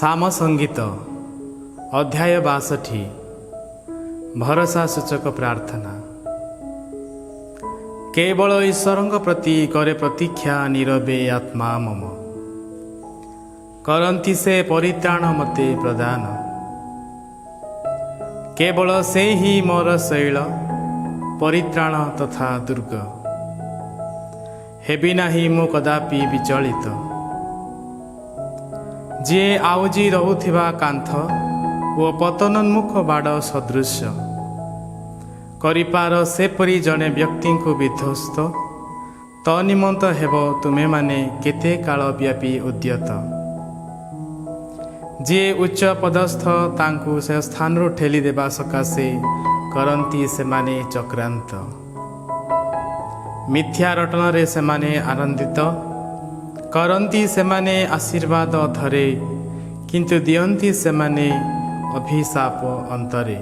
साम संगीत अध्याय 62 भरोसा सूचक प्रार्थना। केवल ईश्वर प्रति करे प्रतीक्षा नीरवे आत्मा मम, करंती से परित्राण मते प्रदान। केवल से ही मोर शैल परित्राण तथा दुर्ग, हेबी नाही मु कदापि विचलित। जी आउजी रहुथिबा कांथ ओ पतनोन्मुख बाड़ सदृश, करिपार सेपरी जने व्यक्ति को विध्वस्त। तनिमंत हेब तुमे माने केते काल व्यापी उद्यत। जी उच्च पदस्थ तांकु से स्थान ठेली देबा सकाशे करंती से माने चक्रांत। मिथ्या रटन रे से माने आनंदित करंती से माने आशीर्वाद धरे, किंतु दियंती से माने अभिशाप अंतरे।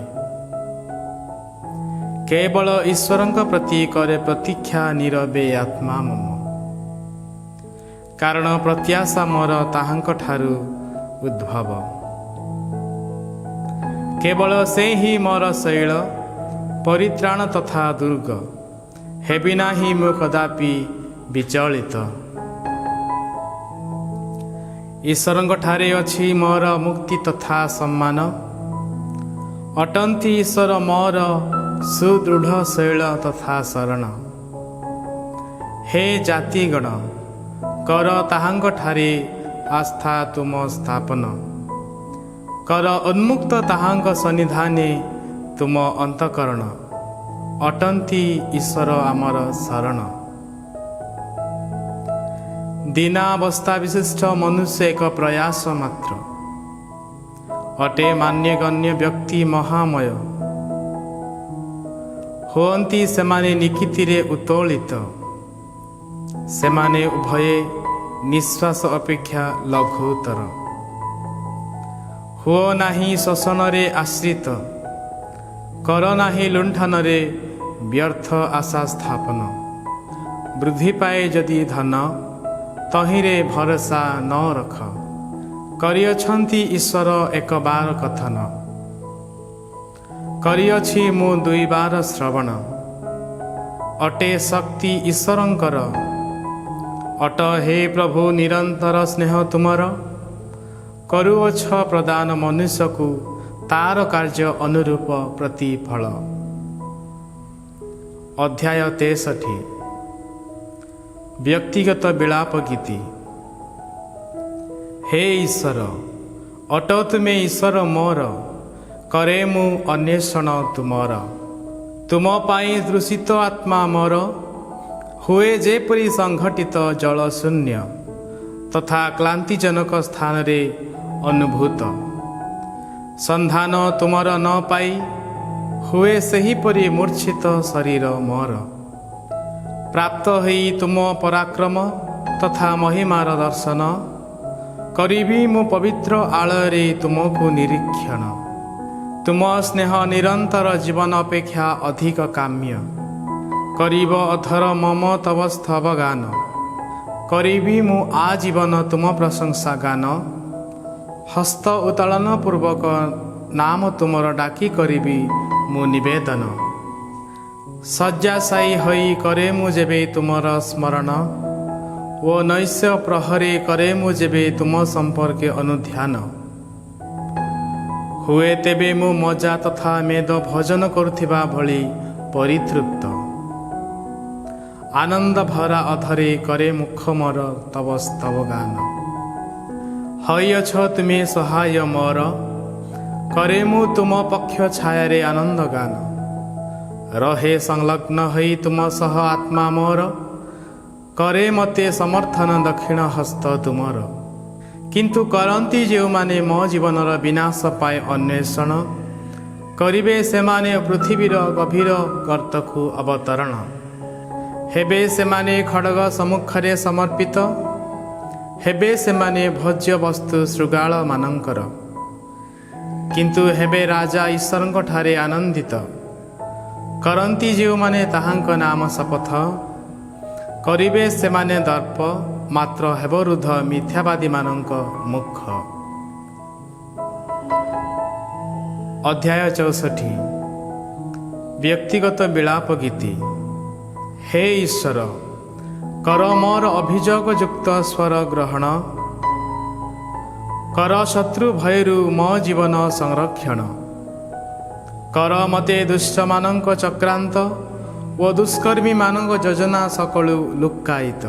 केवल ईश्वर प्रति करे प्रतीक्षा नीरवे आत्मा मम, कारण प्रत्याशा मोर ताहांक ठारू उद्भव। केवल से ही मोर शैल परित्राण तथा दुर्ग, हेबी नाही मु कदापि विचलित। ईश्वर ठारे अछि मोर मुक्ति तथा सम्मान, अटंती ईश्वर मोर सुदृढ़ शैल तथा शरण। हे जातिगण कर ताहांक ठारे आस्था तुम स्थापन, कर उन्मुक्त ताहांक सन्निधाने तुम अंतकरण। अटंती ईश्वर आमर शरण। दीनावस्था विशिष्ट मनुष्य एक प्रयास मात्र, अटे मान्यगण्य व्यक्ति महामय। होअंती सेमाने निकितिरे उतोलित, सेमाने उभये निश्वास अपेक्षा लघुतर। हुओ नाही शोषण रे आश्रित, कर नाही लुंठन रे व्यर्थ आशा स्थापन। वृद्धि पाए यदि धन, तहिरे भरोसा न रख। करिअछंती ईश्वर एक बार कथन, करिअछि मु 2 बार श्रवण। अटे शक्ति ईश्वरंकर, अट हे प्रभु निरंतर स्नेह तुमर। करुअछ प्रदान मनुष्य को तार कार्य अनुरूप प्रतिफल। अध्याय 63 व्यक्तिगत विलाप गीति। हे ईश्वर अट तुमे ईश्वर मोर, करे मु अन्वेषण तुमर। तुम पाई दृषित आत्मा मोर, हुए जेपरी संघटित जल शून्य तथा क्लांतिजनक स्थान रे अनुभूत। संधान तुमर न पाई, हुए सेहीपरि मूर्छित शरीर मोर। प्राप्त होई तुम पराक्रम तथा महिमार दर्शन, करिबी मु पवित्र आलरे तुमको निरीक्षण। तुम स्नेह निरंतर जीवन अपेक्षा अधिक काम्य, करिब अधर मम तव स्तव गान। करिबी मु आजीवन तुम प्रशंसा गान, हस्त उत्तोलन पूर्वक नाम तुमर डाकी करिबी मु निवेदन। शय्याशायी होई करे मु जेबे तुमर स्मरण, ओ नैश्य प्रहरे करे मु जेबे तुम संपर्के अनुध्यान। हुए तेबे मु मजा तथा मेद भजन करुथिबा भली परितृप्त। आनंद भरा अधरे करे मुख मोर तव स्तव गान। हइअछ तुमे सहाय मोर, करे मु तुम पक्ष छायारे आनंद गान। रहे संलग्न हई तुम सह आत्मा मोर, करे मते समर्थन दक्षिण हस्त तुमर। किंतु करंती जो माने मो जीवनर विनाश पाए अन्वेषण, करिबे से माने पृथ्वीर गभीर गर्तकु अवतरण। हेबे से माने खड्ग सम्मुखरे समर्पित, हेबे से माने भोज्य वस्तु शृगाल मानंकर। किंतु हेबे राजा ईश्वरंक ठारे आनंदित, करंती जो माने ताहांक नाम शपथ। करिबे से माने दर्प, मात्र हेबरुद्ध मिथ्यावादी मानंक मुख। अध्याय 64 व्यक्तिगत विलाप गीति। हे ईश्वर, कर मोर अभियोगयुक्त स्वर ग्रहण, कर शत्रु भयरु मो जीवन संरक्षण, कर मते दुष्टमानंक चक्रांत ओ दुष्कर्मी मानंक योजना सकलु लुक्कायित।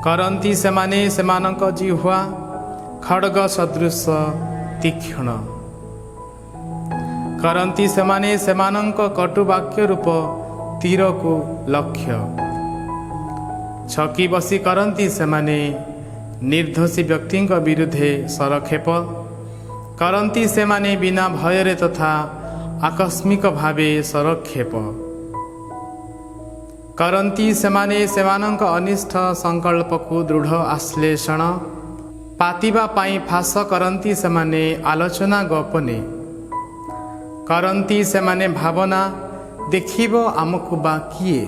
करंती सेमाने सेमानंक जिह्वा खड्ग सदृश तीक्ष्ण, करंती सेमाने सेमानंक कटुवाक्य रूप तीर को लक्ष्य। छकी बसी करंती सेमाने निर्दोषी व्यक्ति विरुद्धे सरक्षेप, करंती सेमाने बिना भयरे तथा आकस्मिक भावे सरक्षेप। करंती सेमाने सेमानंक अनिष्ट संकल्प को दृढ़ आश्लेषण, पातिबा पाई फास करंती सेमाने आलोचना गोपने। करंती सेमाने भावना देखिबो आमकु बा किए,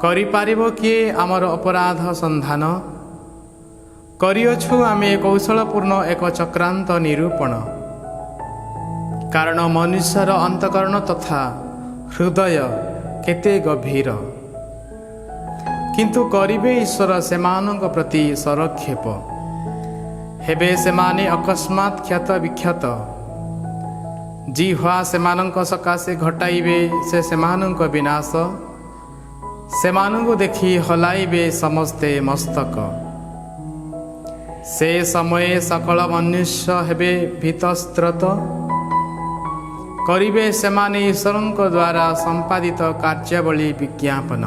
करि पारिबो किए आमर अपराध संधान। करिअछु आमे कौशलपूर्ण एक चक्रांत निरूपण, कारण मनुष्यर अंतकरण तथा हृदय केते गभीर। किंतु करिबे ईश्वर सेमानंक प्रति सरक्षेप, हेबे सेमाने अकस्मात ख्यात विख्यात। जिह्वा सेमानंक सकाशे घटाइबे से सेमानंक विनाश, सेमानंक देखि हलाइबे समस्ते मस्तक। से समय सकल मनुष्य हेबे भीतस्त्रत, करिबे सेमाने ईश्वरंक द्वारा संपादित कार्यावली विज्ञापन।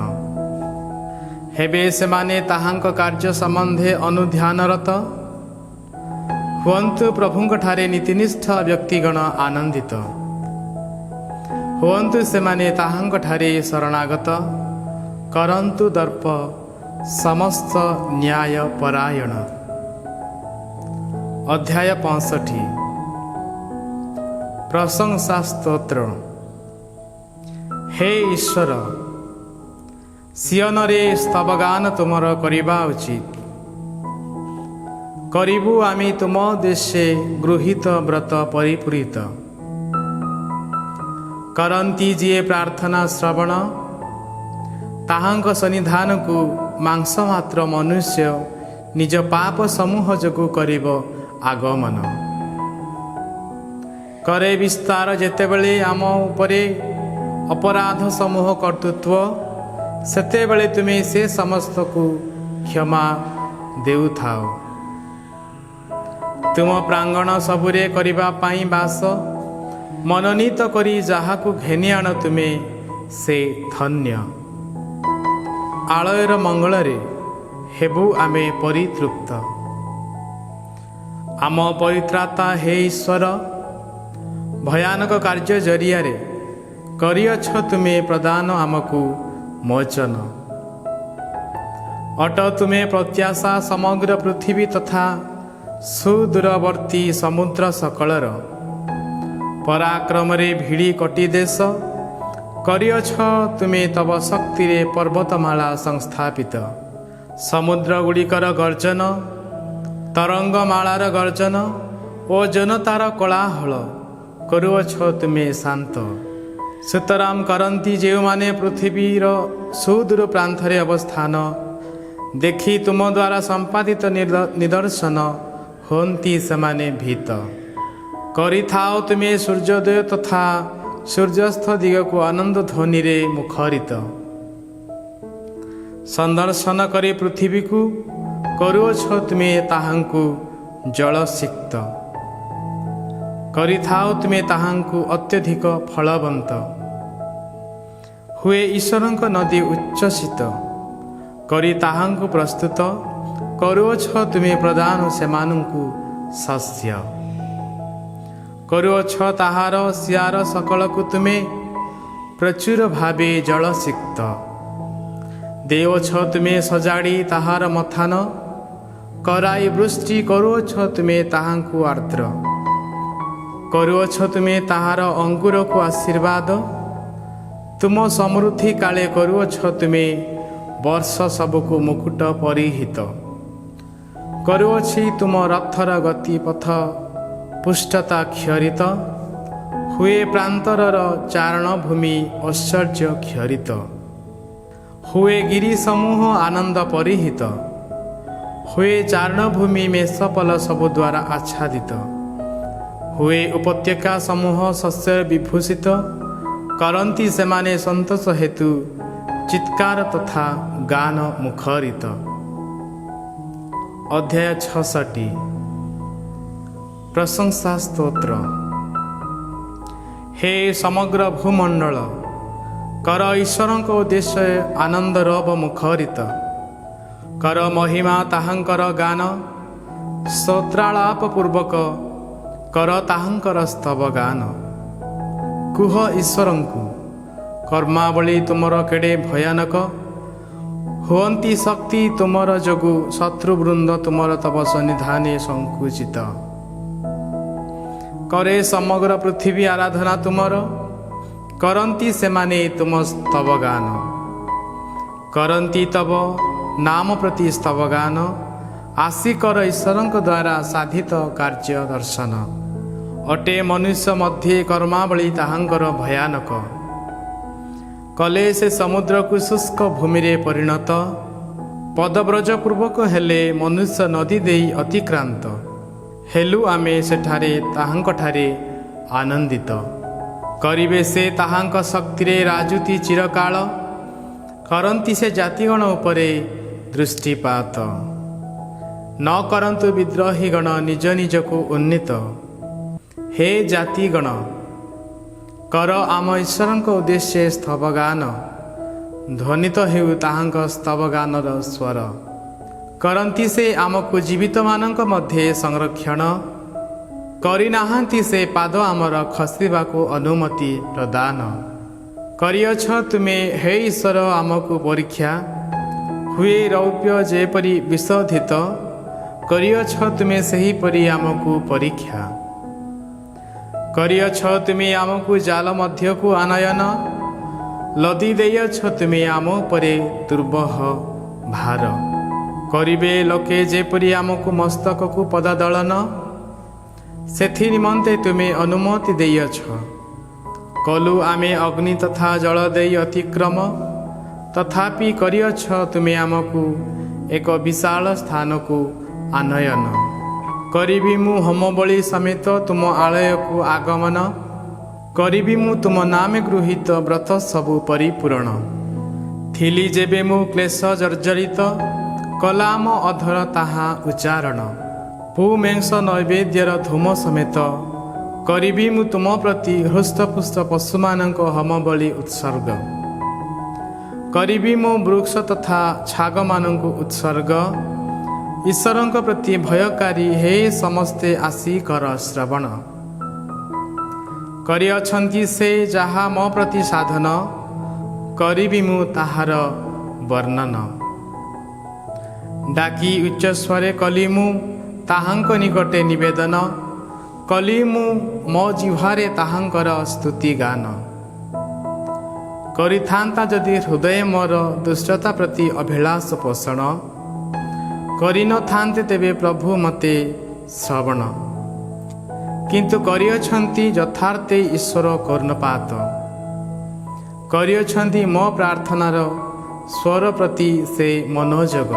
हेबे सेमाने ताहांक कार्य संबंधे अनुध्यानरत, हुअन्तु प्रभुंक ठारे नीतिनिष्ठ व्यक्तिगण आनंदित। हुअन्तु सेमाने ताहांक ठारे शरणागत, करन्तु दर्प समस्त न्याय परायण। अध्याय 65 प्रशंसा स्तोत्र। हे ईश्वर, सियन रे स्तवगान तुमर करिबा उचित। करिबु आमी तुम देशे गृहीत व्रत परिपूरित। करंती जिए प्रार्थना श्रवण, ताहांक सन्निधान को मांस मात्र मनुष्य निज पाप समूह जोगु करिब आगमन। करे विस्तार जेतेबेले आम उपरे अपराध समूह कर्तृत्व, सेतेबेले तुमे से समस्त को क्षमा देउथाओ। तुम प्रांगण सबुरे करिबा पाई बास, मनोनीत करी जाहाकु घेनी आण तुमे से धन्य। आलयर मंगलरे हेबु आमे परितृप्त। आम परित्राता हे ईश्वर, भयानक कार्य जरिया रे करिअछ तुमे प्रदान आमकु मोचन। अट तुमे प्रत्याशा समग्र पृथ्वी तथा सुदूरवर्ती समुद्र सकलर। पराक्रम रे भिड़ी कटी देश, करिअछ तुमे तब शक्ति रे पर्वतमाला संस्थापित। समुद्र गुड़िकर गर्जन, तरंगमालार गर्जन ओ जनतार कोलाहल करुअछ तुमे शांत। सुतराम करंती जेउ माने पृथ्वीर सुदूर प्रांतरे अवस्थान, देखि तुम द्वारा संपादित निदर्शन होन्ती सेमाने भीत। करिथाओ तुमे सूर्योदय तथा सूर्यास्त दिग को आनंद ध्वनि रे मुखरित। संदर्शन करी पृथ्वी को करुअछ तुमे ताहांकु जलसिक्त। करिथाओ तुमे ताहांकु अत्यधिक फलवंत। हुए ईश्वरंक नदी उच्चसित, करी ताहांकु प्रस्तुत करुअछ तुमे प्रदान सेमानंकु शस्य। करुअछ ताहार सियार सकलकु तुमे प्रचुर भावे जलसिक्त। देउछ तुमे सजाड़ी ताहार मथान, कराई वृष्टि करुअछ तुमे ताहांकु आर्द्र। करुअछ तुमे ताहार अंकुर को आशीर्वाद, तुम समृद्धि काले करुअछ तुमे वर्ष सबको मुकुट परिहित। करुअछि तुम रथर गति पथ पुष्टता क्षरित हुए प्रांतरर चारण भूमि ऐश्वर्य क्षरित हुए गिरी समूह आनंद परिहित हुए चारण भूमि मेषपल सबु द्वारा आच्छादित हुए उपत्यका समूह शस्य विभूषित करती सेमाने संतोष हेतु चित्कार तथा गान मुखरित। अध्याय 66 प्रशंसा स्तोत्र। हे समग्र भूमंडल कर ईश्वर उद्देश्य आनंद रव मुखरित कर महिमा ताहांकर गान स्तोत्रालाप पूर्वक कर ताहांकर स्तव गान कुह ईश्वरंकु कर्मावली तुमर केड़े भयानक हुअंती शक्ति तुमर जोगु शत्रुवृंद तुमर तब सन्निधाने संकुचित करे समग्र पृथ्वी आराधना तुमर करंती सेमाने तुम स्तव गान करंती तब नाम प्रति स्तव गान आशी कर ईश्वरंक द्वारा साधित कार्य दर्शन अटे मनुष्य मध्य कर्मावली ताहांकर भयानक कले से समुद्र को शुष्क भूमि रे परिणत पदव्रज पूर्वक हेले मनुष्य नदी देई अतिक्रांत हेलु आमे सेठारे ताहांकठारे आनंदित करिवे से ताहांक शक्ति रे राजुति चिरकाल करंती से जातिगण उपरे दृष्टिपात न करंतु विद्रोही गण निज निज को उन्नीत हे जातिगण कर आम ईश्वर उद्देश्य स्तवगान ध्वनित हेउ ताहांक स्तवगानर स्वर करंती से आमको जीवित मानक मध्य संरक्षण करिनाहांती से पाद आमर खसिबाको अनुमति प्रदान करिअछ तुमे हे ईश्वर आमको परीक्षा हुए रौप्य जेपरि विशोधित करिअछ तुमे सेहीपरि आमको परीक्षा करिअछ तुमे आमको जाल मध्य को आनयन लदी देयछ तुमे आम उपरे दुर्बह भार करिबे लोके जेपरि आमको मस्तक को पदादलन सेथि निमंते तुमे अनुमति देयछ कलु आमे अग्नि तथा जल देई अतिक्रम तथापि करिअछ तुमे आमको एक विशाल स्थान को आनयन करिबी मु होमबली समेत तुम आलय को आगमन करिबी मु तुम नामे गृहीत व्रत सबु परिपूरण थिली जेबे मु क्लेश जर्जरित कलाम अधर ताहा उच्चारण पुमेंस नैवेद्यर धूम समेत करिबी मु तुम प्रति हृष्टपुष्ट पशुमानक होमबली उत्सर्ग करिबी मु वृक्ष तथा छागमानक उत्सर्ग ईश्वरंक प्रति भयकारी हे समस्ते आसी कर श्रवण करिअछंती से जहा मो प्रति साधन करिबी मु ताहार वर्णन डाकी उच्च स्वरे कली मु ताहांक निकटे निवेदन कली मु मो जिह्वारे ताहांकर स्तुति गान करिथांता जदि हृदय मोर दुष्टता प्रति अभिलाष पोषण करि न थान्ते तेबे प्रभु मते श्रवण किंतु करिअछंती यथार्थे ईश्वर कर्णपात करिअछंती मो प्रार्थनार स्वर प्रति से मनोजग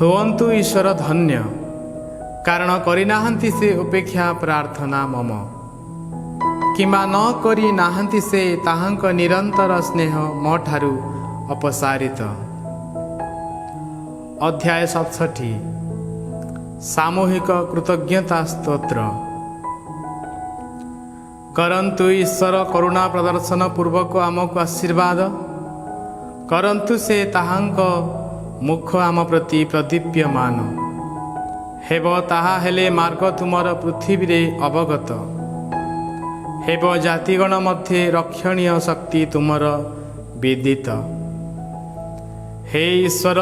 हुअन्तु ईश्वर धन्य कारण करिनाहांती से उपेक्षा प्रार्थना मम किंबा न करि नाहांती से ताहांक निरंतर स्नेह मो ठारु अपसारित। अध्याय 67 सामूहिक कृतज्ञता स्तोत्र। करंतु ईश्वर करुणा प्रदर्शन पूर्वक आमको आशीर्वाद करंतु से ताहांक मुख आम प्रति प्रदीप्यमान हेब ताहा हेले मार्ग तुमर पृथ्वी रे अवगत हेब जातिगण मध्य रक्षणीय शक्ति तुमर विदित हे ईश्वर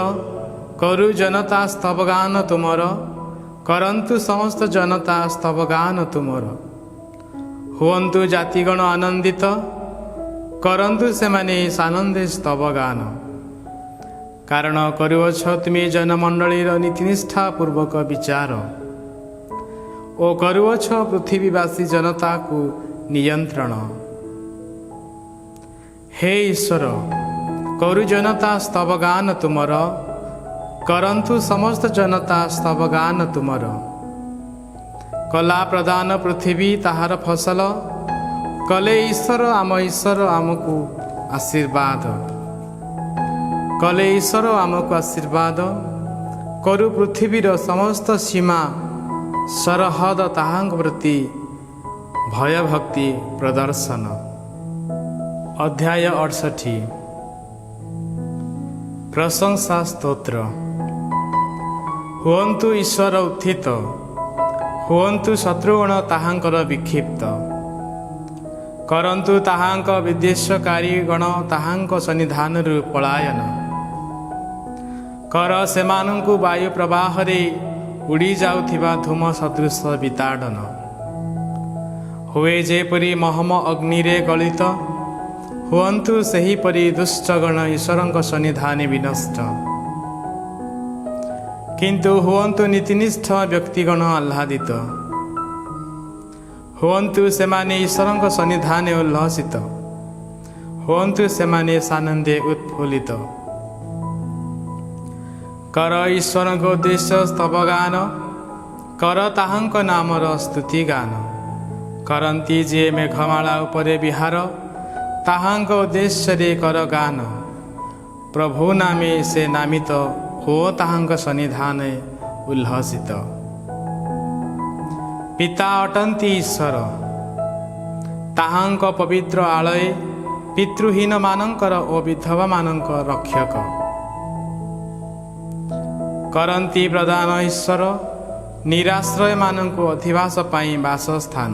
करु जनता स्तवगान तुमर करंतु समस्त जनता स्तवगान तुमर हुअन्तु जातिगण आनंदित करंतु सेमाने सानंदे स्तवगान कारण करुअछ तुमे जनमंडलीर नीतिनिष्ठा पूर्वक विचार ଓ କରୁଅଛ ପୃଥିବୀବାସୀ ଜନତାକୁ ନିୟନ୍ତ୍ରଣ। ହେ ଈଶ୍ୱର, କରୁ ଜନତା ସ୍ତବଗାନ ତୁମର, କରନ୍ତୁ ସମସ୍ତ ଜନତା ସ୍ତବଗାନ ତୁମର। କଲା ପ୍ରଦାନ ପୃଥିବୀ ତାହାର ଫସଲ, କଲେ ଈଶ୍ୱର ଆମ ଈଶ୍ୱର ଆମକୁ ଆଶୀର୍ବାଦ। କଲେ ଈଶ୍ୱର ଆମକୁ ଆଶୀର୍ବାଦ, କରୁ ପୃଥିବୀର ସମସ୍ତ ସୀମା ସରହଦ ତାହାଙ୍କ ପ୍ରତି ଭୟଭକ୍ତି ପ୍ରଦର୍ଶନ। ଅଧ୍ୟାୟ 68। ପ୍ରଶଂସା ସ୍ତୋତ୍ର। ହୁଅନ୍ତୁ ଈଶ୍ୱର ଉତ୍ଥିତ, ହୁଅନ୍ତୁ ଶତ୍ରୁଗଣ ତାହାଙ୍କର ବିକ୍ଷିପ୍ତ। କରନ୍ତୁ ତାହାଙ୍କ ବିଦ୍ୱେଷକାରୀଗଣ ତାହାଙ୍କ ସନ୍ନିଧାନରୁ ପଳାୟନ। କର ସେମାନଙ୍କୁ ବାୟୁ ପ୍ରବାହରେ ଉଡ଼ି ଯାଉଥିବା ଧୂମ ସଦୃଶ ବିତାଡ଼ନ। ହୁଏ ଯେପରି ମହମ ଅଗ୍ନିରେ ଗଳିତ, ହୁଅନ୍ତୁ ସେହିପରି ଦୁଷ୍ଟଗଣ ଈଶ୍ୱରଙ୍କ ସନ୍ନିଧାନେ ବିନଷ୍ଟ। କିନ୍ତୁ ହୁଅନ୍ତୁ ନୀତିନିଷ୍ଠ ବ୍ୟକ୍ତିଗଣ ଆହ୍ଲାଦିତ, ହୁଅନ୍ତୁ ସେମାନେ ଈଶ୍ୱରଙ୍କ ସନ୍ନିଧାନେ ଉଲ୍ଲସିତ, ହୁଅନ୍ତୁ ସେମାନେ ସାନନ୍ଦେ ଉତ୍ଫୁଲ୍ଲିତ। କର ଈଶ୍ୱରଙ୍କ ଉଦ୍ଦେଶ୍ୟ ସ୍ତବଗାନ, କର ତାହାଙ୍କ ନାମର ସ୍ତୁତିଗାନ। କରନ୍ତି ଯିଏ ମେଘମାଳା ଉପରେ ବିହାର, ତାହାଙ୍କ ଉଦ୍ଦେଶ୍ୟରେ କର ଗାନ। ପ୍ରଭୁ ନାମେ ସେ ନାମିତ, ଓ ତାହାଙ୍କ ସନ୍ନିଧାନେ ଉଲ୍ଲସିତ। ପିତା ଅଟନ୍ତି ଈଶ୍ୱର, ତାହାଙ୍କ ପବିତ୍ର ଆଳୟ ପିତୃହୀନମାନଙ୍କର ଓ ବିଧବାମାନଙ୍କ ରକ୍ଷକ। କରନ୍ତି ପ୍ରଦାନ ଈଶ୍ୱର, ନିରାଶ୍ରୟମାନଙ୍କୁ ଅଧିବାସ ପାଇଁ ବାସସ୍ଥାନ।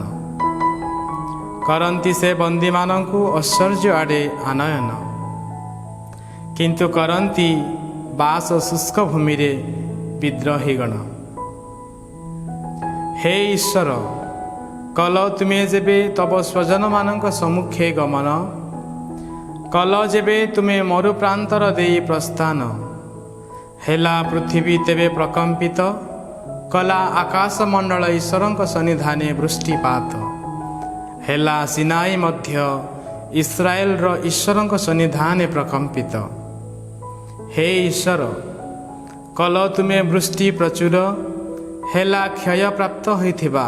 କରନ୍ତି ସେ ବନ୍ଦୀମାନଙ୍କୁ ଐଶ୍ୱର୍ଯ୍ୟ ଆଡ଼େ ଆନୟନ, କିନ୍ତୁ କରନ୍ତି ବାସ ଶୁଷ୍କ ଭୂମିରେ ବିଦ୍ରୋହୀଗଣ। ହେ ଈଶ୍ୱର, କଲ ତୁମେ ଯେବେ ତବ ସ୍ୱଜନମାନଙ୍କ ସମ୍ମୁଖେ ଗମନ, କଲ ଯେବେ ତୁମେ ମରୁପ୍ରାନ୍ତର ଦେଇ ପ୍ରସ୍ଥାନ। ହେଲା ପୃଥିବୀ ତେବେ ପ୍ରକମ୍ପିତ, କଲା ଆକାଶମଣ୍ଡଳ ଈଶ୍ୱରଙ୍କ ସନ୍ନିଧାନେ ବୃଷ୍ଟିପାତ। ହେଲା ସିନାଇ ମଧ୍ୟ ଇସ୍ରାଏଲର ଈଶ୍ୱରଙ୍କ ସନ୍ନିଧାନେ ପ୍ରକମ୍ପିତ। ହେ ଈଶ୍ୱର, କଲ ତୁମେ ବୃଷ୍ଟି ପ୍ରଚୁର, ହେଲା କ୍ଷୟପ୍ରାପ୍ତ ହୋଇଥିବା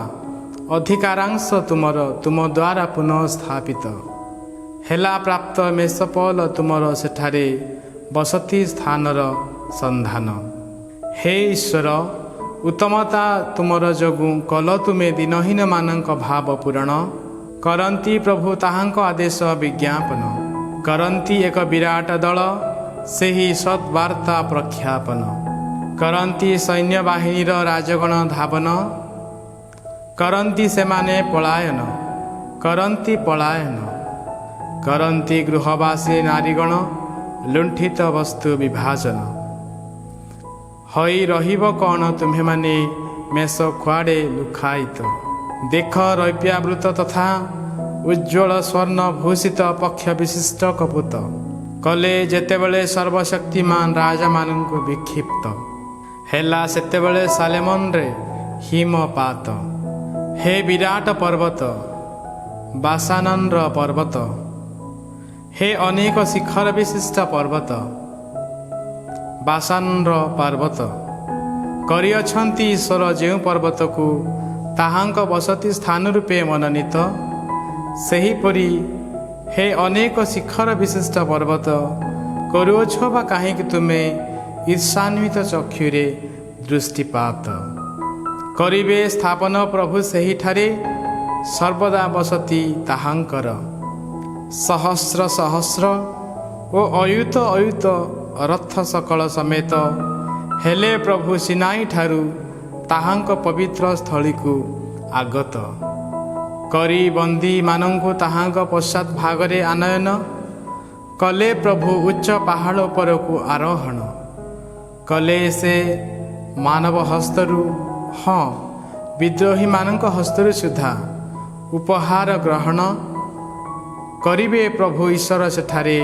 ଅଧିକାରାଂଶ ତୁମର ତୁମ ଦ୍ୱାରା ପୁନଃ ସ୍ଥାପିତ। ହେଲା ପ୍ରାପ୍ତ ମେଷପଲ ତୁମର ସେଠାରେ ବସତି ସ୍ଥାନର ସନ୍ଧାନ। ହେ ଈଶ୍ୱର, ଉତ୍ତମତା ତୁମର ଯୋଗୁଁ କଲ ତୁମେ ଦିନହୀନମାନଙ୍କ ଭାବ ପୂରଣ। କରନ୍ତି ପ୍ରଭୁ ତାହାଙ୍କ ଆଦେଶ ବିଜ୍ଞାପନ, କରନ୍ତି ଏକ ବିରାଟ ଦଳ ସେହି ସଦ୍ବାର୍ତ୍ତା ପ୍ରଖ୍ୟାପନ। କରନ୍ତି ସୈନ୍ୟବାହିନୀର ରାଜଗଣ ଧାବନ, କରନ୍ତି ସେମାନେ ପଳାୟନ, କରନ୍ତି ପଳାୟନ। କରନ୍ତି ଗୃହବାସୀ ନାରୀଗଣ ଲୁଣ୍ଠିତ ବସ୍ତୁ ବିଭାଜନ। ହୋଇ ରହିବ କ'ଣ ତୁମ୍ଭେମାନେ ମେଷ କୁଆଡ଼େ ଲୁକାୟିତ। ଦେଖ ରୌପ୍ୟାବୃତ ତଥା ଉଜ୍ଜ୍ୱଳ ସ୍ୱର୍ଣ୍ଣ ଭୂଷିତ ପକ୍ଷ ବିଶିଷ୍ଟ କପୁତ, କଲେ ଯେତେବେଳେ ସର୍ବଶକ୍ତିମାନ ରାଜାମାନଙ୍କୁ ବିକ୍ଷିପ୍ତ। ହେଲା ସେତେବେଳେ ସାଲେମନରେ ହିମପାତ। ହେ ବିରାଟ ପର୍ବତ, ବାସାନନ୍ର ପର୍ବତ, ହେ ଅନେକ ଶିଖର ବିଶିଷ୍ଟ ପର୍ବତ, ବାସାନର ପର୍ବତ। କରିଅଛନ୍ତି ଈଶ୍ୱର ଯେଉଁ ପର୍ବତକୁ ତାହାଙ୍କ ବସତି ସ୍ଥାନ ରୂପେ ମନୋନୀତ, ସେହିପରି ହେ ଅନେକ ଶିଖର ବିଶିଷ୍ଟ ପର୍ବତ, କରୁଅଛ ବା କାହିଁକି ତୁମେ ଈର୍ଷାନ୍ୱିତ ଚକ୍ଷୁରେ ଦୃଷ୍ଟିପାତ। କରିବେ ସ୍ଥାପନ ପ୍ରଭୁ ସେହିଠାରେ, ସର୍ବଦା ବସତି ତାହାଙ୍କର। ସହସ୍ର ସହସ୍ର ଓ ଅୟୁତ ଅୟୁତ ରଥ ସକଳ ସମେତ ହେଲେ ପ୍ରଭୁ ସିନାଇ ଠାରୁ ତାହାଙ୍କ ପବିତ୍ର ସ୍ଥଳୀକୁ ଆଗତ। କରି ବନ୍ଦୀମାନଙ୍କୁ ତାହାଙ୍କ ପଶ୍ଚାତ୍ ଭାଗରେ ଆନୟନ, କଲେ ପ୍ରଭୁ ଉଚ୍ଚ ପାହାଡ଼ ଉପରକୁ ଆରୋହଣ। କଲେ ସେ ମାନବ ହସ୍ତରୁ, ହଁ ବିଦ୍ରୋହୀମାନଙ୍କ ହସ୍ତରୁ ସୁଦ୍ଧା ଉପହାର ଗ୍ରହଣ। କରିବେ ପ୍ରଭୁ ଈଶ୍ୱର ସେଠାରେ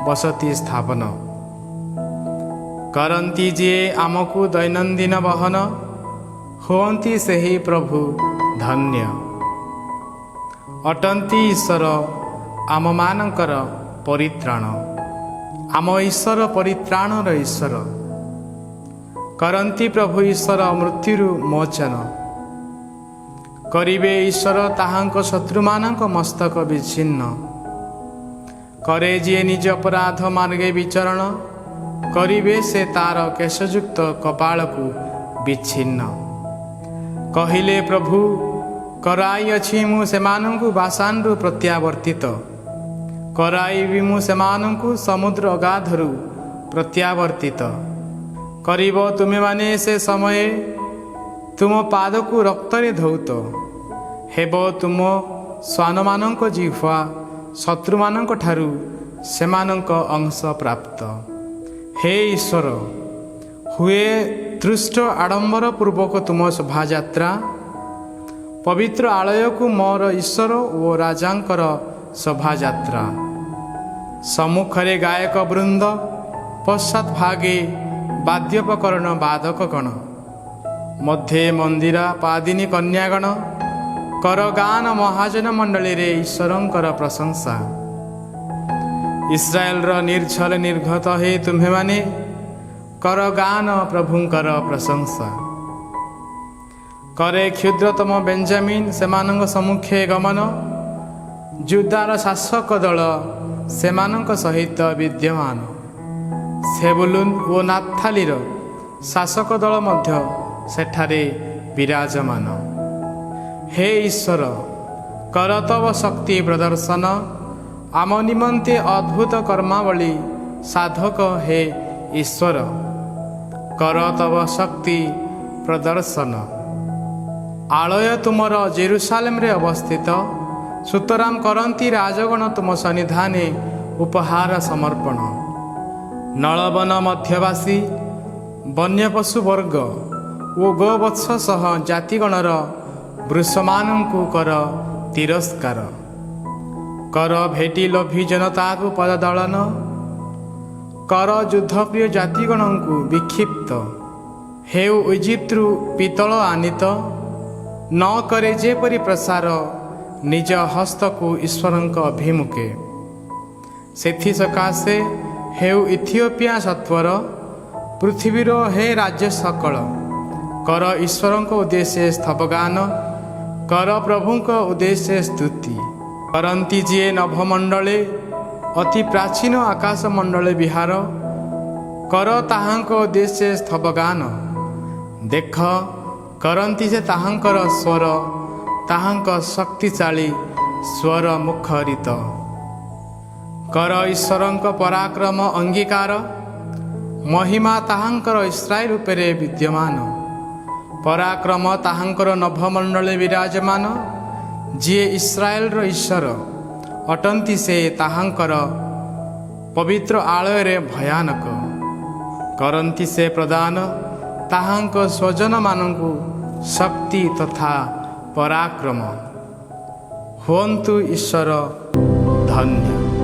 ବସତି ସ୍ଥାପନ। କରନ୍ତି ଯିଏ ଆମକୁ ଦୈନନ୍ଦିନ ବହନ, ହୁଅନ୍ତି ସେହି ପ୍ରଭୁ ଧନ୍ୟ। ଅଟନ୍ତି ଈଶ୍ୱର ଆମମାନଙ୍କର ପରିତ୍ରାଣ, ଆମ ଈଶ୍ୱର ପରିତ୍ରାଣର ଈଶ୍ୱର। କରନ୍ତି ପ୍ରଭୁ ଈଶ୍ୱର ମୃତ୍ୟୁରୁ ମୋଚନ, କରିବେ ଈଶ୍ୱର ତାହାଙ୍କ ଶତ୍ରୁମାନଙ୍କ ମସ୍ତକ ବିଚ୍ଛିନ୍ନ। କରେ ଯିଏ ନିଜ ଅପରାଧ ମାର୍ଗେ ବିଚରଣ, କରିବେ ସେ ତାର କେଶଯୁକ୍ତ କପାଳକୁ ବିଚ୍ଛିନ୍ନ। କହିଲେ ପ୍ରଭୁ, କରାଇଅଛି ମୁଁ ସେମାନଙ୍କୁ ବାସାନରୁ ପ୍ରତ୍ୟାବର୍ତ୍ତିତ, କରାଇବି ମୁଁ ସେମାନଙ୍କୁ ସମୁଦ୍ର ଅଗାଧରୁ ପ୍ରତ୍ୟାବର୍ତ୍ତିତ। କରିବ ତୁମେମାନେ ସେ ସମୟେ ତୁମ ପାଦକୁ ରକ୍ତରେ ଧୌତ, ହେବ ତୁମ ଶ୍ୱାନମାନଙ୍କ ଜିହ୍ୱା ଶତ୍ରୁମାନଙ୍କ ଠାରୁ ସେମାନଙ୍କ ଅଂଶ ପ୍ରାପ୍ତ। ହେ ଈଶ୍ୱର, ହୁଏ ଦୃଷ୍ଟ ଆଡ଼ମ୍ବର ପୂର୍ବକ ତୁମ ଶୋଭାଯାତ୍ରା, ପବିତ୍ର ଆଳୟକୁ ମୋର ଈଶ୍ୱର ଓ ରାଜାଙ୍କର ଶୋଭାଯାତ୍ରା। ସମ୍ମୁଖରେ ଗାୟକ ବୃନ୍ଦ, ପଶ୍ଚାତ୍ ଭାଗେ ବାଦ୍ୟୋପକରଣ ବାଦକଗଣ, ମଧ୍ୟେ ମନ୍ଦିରା ପାଦିନୀ କନ୍ୟାଗଣ। କର ଗାନ ମହାଜନ ମଣ୍ଡଳୀରେ ଈଶ୍ୱରଙ୍କର ପ୍ରଶଂସା। ଇସ୍ରାଏଲର ନିର୍ଝଲ ନିର୍ଗତ ହେ ତୁମ୍ଭେମାନେ, କର ଗାନ ପ୍ରଭୁଙ୍କର ପ୍ରଶଂସା। କରେ କ୍ଷୁଦ୍ରତମ ବେଞ୍ଜାମିନ୍ ସେମାନଙ୍କ ସମ୍ମୁଖେ ଗମନ, ଯୁଦାର ଶାସକ ଦଳ ସେମାନଙ୍କ ସହିତ ବିଦ୍ୟମାନ। ସେବୁଲୁନ୍ ଓ ନାଫ୍ଥାଲିର ଶାସକ ଦଳ ମଧ୍ୟ ସେଠାରେ ବିରାଜମାନ। ହେ ଈଶ୍ୱର, କର ତବ ଶକ୍ତି ପ୍ରଦର୍ଶନ, ଆମ ନିମନ୍ତେ ଅଦ୍ଭୁତ କର୍ମାବଳୀ ସାଧକ ହେ ଈଶ୍ୱର। କର ତବ ଶକ୍ତି ପ୍ରଦର୍ଶନ। ଆଳୟ ତୁମର ଜେରୁସାଲେମରେ ଅବସ୍ଥିତ, ସୁତରାଂ କରନ୍ତି ରାଜଗଣ ତୁମ ସନ୍ନିଧାନେ ଉପହାର ସମର୍ପଣ। ନଳବନ ମଧ୍ୟବାସୀ ବନ୍ୟପଶୁ ବର୍ଗ ଓ ଗୋବତ୍ସ ସହ ଜାତିଗଣର ବୃଷମାନଙ୍କୁ କର ତିରସ୍କାର। କର ଭେଟି ଲୋଭୀ ଜନତାକୁ ପଦଦଳନ, କର ଯୁଦ୍ଧପ୍ରିୟ ଜାତିଗଣଙ୍କୁ ବିକ୍ଷିପ୍ତ। ହେଉ ଇଜିପ୍ଟରୁ ପିତ୍ତଳ ଆନିତ, ନ କରେ ଯେପରି ପ୍ରସାର ନିଜ ହସ୍ତକୁ ଈଶ୍ୱରଙ୍କ ଅଭିମୁଖେ। ସେଥିସକାଶେ ହେଉ ଇଥିଓପିଆ ସତ୍ୱର, ପୃଥିବୀର ହେ ରାଜ୍ୟ ସକଳ, କର ଈଶ୍ୱରଙ୍କ ଉଦ୍ଦେଶ୍ୟରେ ସ୍ତବଗାନ, କର ପ୍ରଭୁଙ୍କ ଉଦ୍ଦେଶ୍ୟରେ ସ୍ତୁତି। କରନ୍ତି ଯିଏ ନଭମଣ୍ଡଳେ ଅତି ପ୍ରାଚୀନ ଆକାଶମଣ୍ଡଳେ ବିହାର, କର ତାହାଙ୍କ ଉଦ୍ଦେଶ୍ୟରେ ସ୍ତବଗାନ। ଦେଖ, କରନ୍ତି ସେ ତାହାଙ୍କର ସ୍ୱର, ତାହାଙ୍କ ଶକ୍ତିଶାଳୀ ସ୍ୱର ମୁଖରିତ। କର ଈଶ୍ୱରଙ୍କ ପରାକ୍ରମ ଅଙ୍ଗୀକାର, ମହିମା ତାହାଙ୍କର ଇସ୍ରାଏଲ ଉପରେ ବିଦ୍ୟମାନ। ପରାକ୍ରମ ତାହାଙ୍କର ନଭମଣ୍ଡଳେ ବିରାଜମାନ, ଯିଏ ଇସ୍ରାଏଲର ଈଶ୍ୱର ଅଟନ୍ତି ସେ ତାହାଙ୍କର ପବିତ୍ର ଆଳୟରେ ଭୟାନକ। କରନ୍ତି ସେ ପ୍ରଦାନ ତାହାଙ୍କ ସ୍ୱଜନମାନଙ୍କୁ ଶକ୍ତି ତଥା ପରାକ୍ରମ। ହୁଅନ୍ତୁ ଈଶ୍ୱର ଧନ୍ୟ।